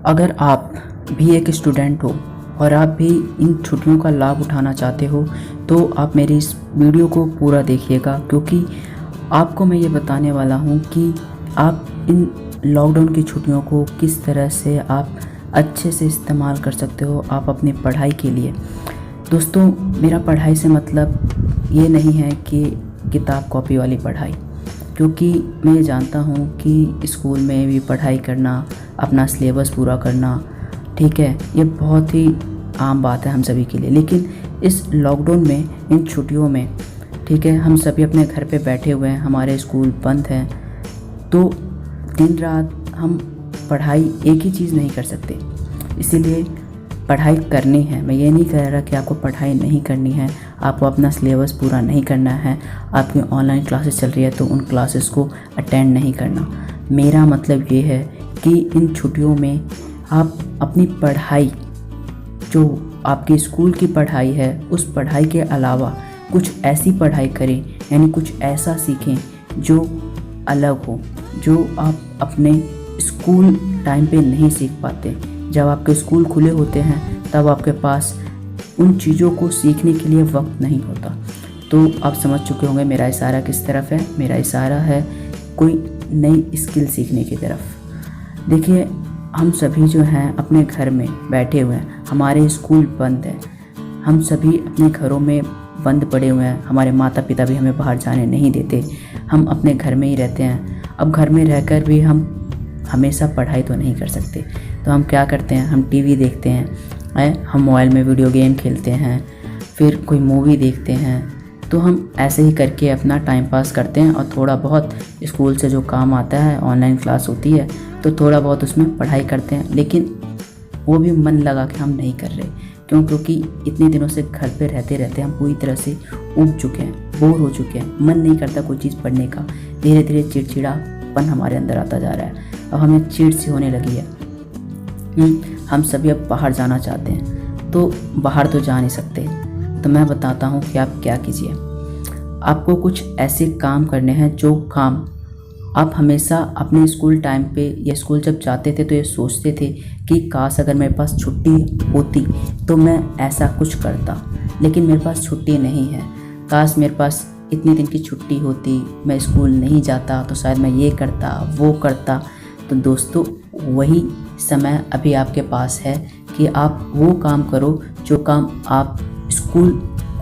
अगर आप भी एक स्टूडेंट हो और आप भी इन छुट्टियों का लाभ उठाना चाहते हो तो आप मेरी इस वीडियो को पूरा देखिएगा, क्योंकि आपको मैं ये बताने वाला हूँ कि आप इन लॉकडाउन की छुट्टियों को किस तरह से आप अच्छे से इस्तेमाल कर सकते हो आप अपनी पढ़ाई के लिए। दोस्तों, मेरा पढ़ाई से मतलब ये नहीं है कि किताब कॉपी वाली पढ़ाई, क्योंकि मैं ये जानता हूँ कि स्कूल में भी पढ़ाई करना, अपना सिलेबस पूरा करना, ठीक है, ये बहुत ही आम बात है हम सभी के लिए। लेकिन इस लॉकडाउन में, इन छुट्टियों में, ठीक है, हम सभी अपने घर पे बैठे हुए हैं, हमारे स्कूल बंद हैं, तो दिन रात हम पढ़ाई एक ही चीज़ नहीं कर सकते। इसीलिए पढ़ाई करनी है। मैं ये नहीं कह रहा कि आपको पढ़ाई नहीं करनी है, आपको अपना सिलेबस पूरा नहीं करना है, आपकी ऑनलाइन क्लासेस चल रही है तो उन क्लासेस को अटेंड नहीं करना। मेरा मतलब ये है कि इन छुट्टियों में आप अपनी पढ़ाई, जो आपकी स्कूल की पढ़ाई है, उस पढ़ाई के अलावा कुछ ऐसी पढ़ाई करें, यानी कुछ ऐसा सीखें जो अलग हो, जो आप अपने स्कूल टाइम पे नहीं सीख पाते। जब आपके स्कूल खुले होते हैं तब आपके पास उन चीज़ों को सीखने के लिए वक्त नहीं होता। तो आप समझ चुके होंगे मेरा इशारा किस तरफ है। मेरा इशारा है कोई नई स्किल सीखने की तरफ। देखिए, हम सभी जो हैं अपने घर में बैठे हुए हैं, हमारे स्कूल बंद हैं, हम सभी अपने घरों में बंद पड़े हुए हैं, हमारे माता पिता भी हमें बाहर जाने नहीं देते, हम अपने घर में ही रहते हैं। अब घर में रहकर भी हम हमेशा पढ़ाई तो नहीं कर सकते, तो हम क्या करते हैं, हम टीवी देखते हैं, हम मोबाइल में वीडियो गेम खेलते हैं, फिर कोई मूवी देखते हैं। तो हम ऐसे ही करके अपना टाइम पास करते हैं और थोड़ा बहुत स्कूल से जो काम आता है, ऑनलाइन क्लास होती है तो थोड़ा बहुत उसमें पढ़ाई करते हैं, लेकिन वो भी मन लगा के हम नहीं कर रहे। क्यों? क्योंकि इतने दिनों से घर पे रहते रहते हम पूरी तरह से ऊब चुके हैं, बोर हो चुके हैं, मन नहीं करता कोई चीज़ पढ़ने का। धीरे धीरे चिड़चिड़ापन हमारे अंदर आता जा रहा है, अब हमें चिड़ सी होने लगी है। हम सभी अब बाहर जाना चाहते हैं, तो बाहर तो जा नहीं सकते। तो मैं बताता हूँ कि आप क्या कीजिए। आपको कुछ ऐसे काम करने हैं जो काम आप हमेशा अपने स्कूल टाइम पे या स्कूल जब जाते थे तो ये सोचते थे कि काश अगर मेरे पास छुट्टी होती तो मैं ऐसा कुछ करता, लेकिन मेरे पास छुट्टी नहीं है। काश मेरे पास इतने दिन की छुट्टी होती, मैं स्कूल नहीं जाता तो शायद मैं ये करता, वो करता। तो दोस्तों, वही समय अभी आपके पास है कि आप वो काम करो जो काम आप स्कूल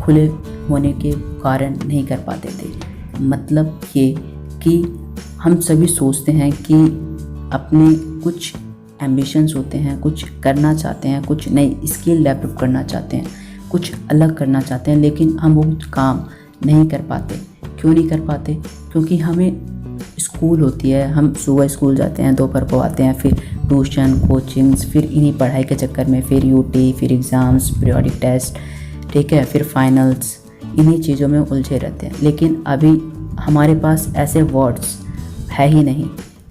खुले होने के कारण नहीं कर पाते थे। मतलब ये कि हम सभी सोचते हैं कि अपने कुछ एम्बिशंस होते हैं, कुछ करना चाहते हैं, कुछ नई स्किल डेवलप करना चाहते हैं, कुछ अलग करना चाहते हैं, लेकिन हम वो काम नहीं कर पाते। क्यों नहीं कर पाते? क्योंकि हमें स्कूल होती है, हम सुबह स्कूल जाते हैं, दोपहर को आते हैं, फिर ट्यूशन, कोचिंग्स, फिर इन्हीं पढ़ाई के चक्कर में फिर यूटी, फिर एग्ज़ाम्स, पीरियोडिक टेस्ट, ठीक है, फिर फाइनल्स, इन्हीं चीज़ों में उलझे रहते हैं। लेकिन अभी हमारे पास ऐसे वर्ड्स है ही नहीं।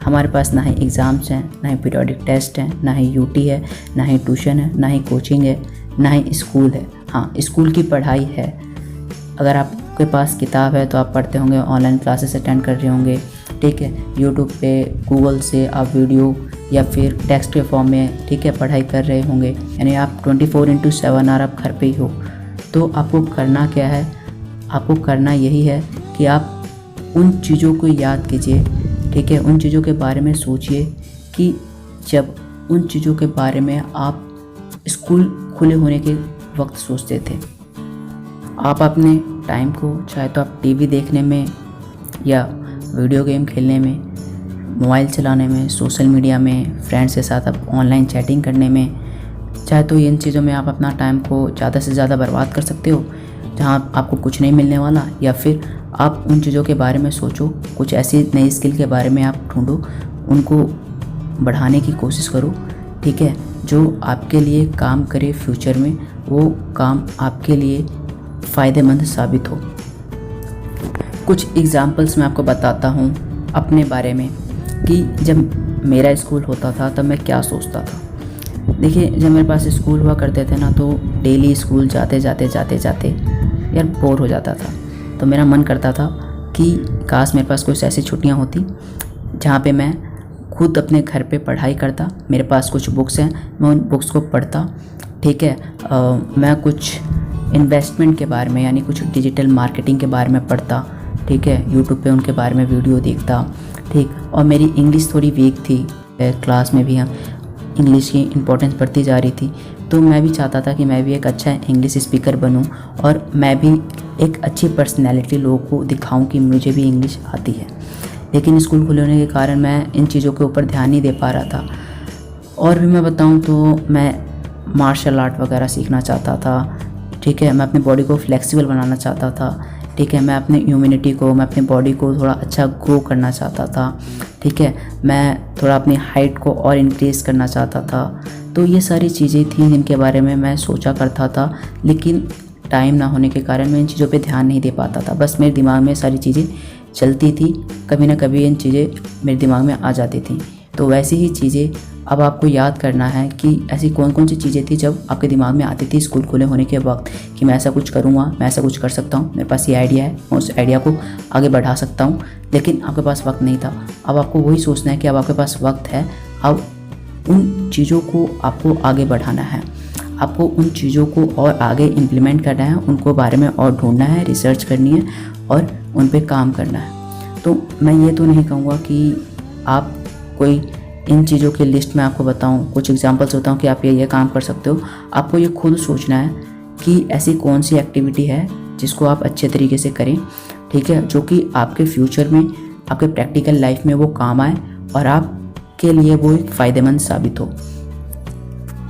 हमारे पास ना ही एग्ज़ाम्स हैं, ना ही पीरियोडिक टेस्ट हैं, ना ही यूटी है, ना ही ट्यूशन है, ना ही कोचिंग है, ना ही स्कूल है। हाँ, स्कूल की पढ़ाई है। अगर आपके पास किताब है तो आप पढ़ते होंगे, ऑनलाइन क्लासेस अटेंड कर रहे होंगे, ठीक है, यूट्यूब पे, गूगल से आप वीडियो या फिर टेक्स्ट के फॉर्म में, ठीक है, पढ़ाई कर रहे होंगे। यानी आप 24/7 आवर आप घर पे ही हो। तो आपको करना क्या है? आपको करना यही है कि आप उन चीज़ों को याद कीजिए, ठीक है, उन चीज़ों के बारे में सोचिए कि जब उन चीज़ों के बारे में आप स्कूल खुले होने के वक्त सोचते थे। आप अपने टाइम को चाहे तो आप टीवी देखने में या वीडियो गेम खेलने में, मोबाइल चलाने में, सोशल मीडिया में, फ्रेंड्स के साथ आप ऑनलाइन चैटिंग करने में, चाहे तो इन चीज़ों में आप अपना टाइम को ज़्यादा से ज़्यादा बर्बाद कर सकते हो, जहाँ आपको कुछ नहीं मिलने वाला। या फिर आप उन चीज़ों के बारे में सोचो, कुछ ऐसी नई स्किल के बारे में आप ढूंढो, उनको बढ़ाने की कोशिश करो, ठीक है, जो आपके लिए काम करे फ्यूचर में, वो काम आपके लिए फ़ायदेमंद साबित हो। कुछ एग्ज़ाम्पल्स मैं आपको बताता हूँ अपने बारे में कि जब मेरा स्कूल होता था तब मैं क्या सोचता था। देखिए, जब मेरे पास स्कूल हुआ करते थे ना, तो डेली स्कूल जाते यार बोर हो जाता था। तो मेरा मन करता था कि काश मेरे पास कुछ ऐसी छुट्टियां होती जहाँ पे मैं खुद अपने घर पे पढ़ाई करता। मेरे पास कुछ बुक्स हैं, मैं उन बुक्स को पढ़ता। ठीक है, मैं कुछ इन्वेस्टमेंट के बारे में यानी कुछ डिजिटल मार्केटिंग के बारे में पढ़ता। ठीक है, यूट्यूब पे उनके बारे में वीडियो देखता। ठीक, और मेरी इंग्लिश थोड़ी वीक थी, क्लास में भी हम इंग्लिश की इम्पोर्टेंस बढ़ती जा रही थी, तो मैं भी चाहता था कि मैं भी एक अच्छा इंग्लिश स्पीकर बनूं और मैं भी एक अच्छी पर्सनैलिटी लोगों को दिखाऊं कि मुझे भी इंग्लिश आती है। लेकिन स्कूल खुले होने के कारण मैं इन चीज़ों के ऊपर ध्यान नहीं दे पा रहा था। और भी मैं बताऊं तो मैं मार्शल आर्ट वगैरह सीखना चाहता था। ठीक है, मैं अपनी बॉडी को फ्लेक्सिबल बनाना चाहता था। ठीक है, मैं अपनी इम्यूनिटी को, मैं अपनी बॉडी को थोड़ा अच्छा ग्रो करना चाहता था। ठीक है, मैं थोड़ा अपनी हाइट को और इंक्रीज़ करना चाहता था। तो ये सारी चीज़ें थी जिनके बारे में मैं सोचा करता था, लेकिन टाइम ना होने के कारण मैं इन चीज़ों पे ध्यान नहीं दे पाता था। बस मेरे दिमाग में सारी चीज़ें चलती थी, कभी ना कभी इन चीज़ें मेरे दिमाग में आ जाती थी। तो वैसी ही चीज़ें अब आपको याद करना है कि ऐसी कौन कौन सी चीज़ें थी जब आपके दिमाग में आती थी स्कूल खुले होने के वक्त कि मैं ऐसा कुछ करूँगा, मैं ऐसा कुछ कर सकता हूँ, मेरे पास ये आइडिया है, मैं उस आइडिया को आगे बढ़ा सकता हूँ। लेकिन आपके पास वक्त नहीं था। अब आपको वही सोचना है कि अब आपके पास वक्त है, अब उन चीज़ों को आपको आगे बढ़ाना है, आपको उन चीज़ों को और आगे इम्प्लीमेंट करना है, उनको बारे में और ढूंढना है, रिसर्च करनी है और उन पे काम करना है। तो मैं ये तो नहीं कहूँगा कि आप कोई इन चीज़ों की लिस्ट में आपको बताऊँ, कुछ एग्जांपल्स बताऊँ कि आप ये काम कर सकते हो। आपको ये खुद सोचना है कि ऐसी कौन सी एक्टिविटी है जिसको आप अच्छे तरीके से करें। ठीक है, जो कि आपके फ्यूचर में, आपके प्रैक्टिकल लाइफ में वो काम आए और आपके लिए वो एक फ़ायदेमंद साबित हो।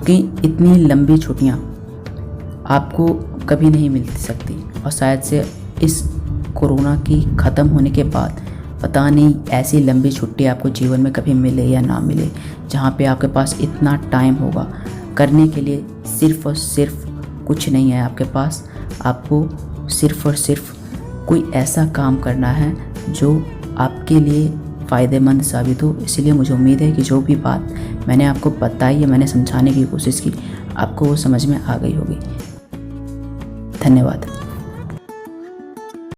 कि इतनी लंबी छुट्टियाँ आपको कभी नहीं मिल सकती और शायद से इस कोरोना की ख़त्म होने के बाद पता नहीं ऐसी लंबी छुट्टी आपको जीवन में कभी मिले या ना मिले, जहाँ पे आपके पास इतना टाइम होगा करने के लिए। सिर्फ़ और सिर्फ कुछ नहीं है आपके पास, आपको सिर्फ़ और सिर्फ कोई ऐसा काम करना है जो आपके लिए फ़ायदेमंद साबित हो। इसलिए मुझे उम्मीद है कि जो भी बात मैंने आपको बताई है, मैंने समझाने की कोशिश की, आपको वो समझ में आ गई होगी। धन्यवाद।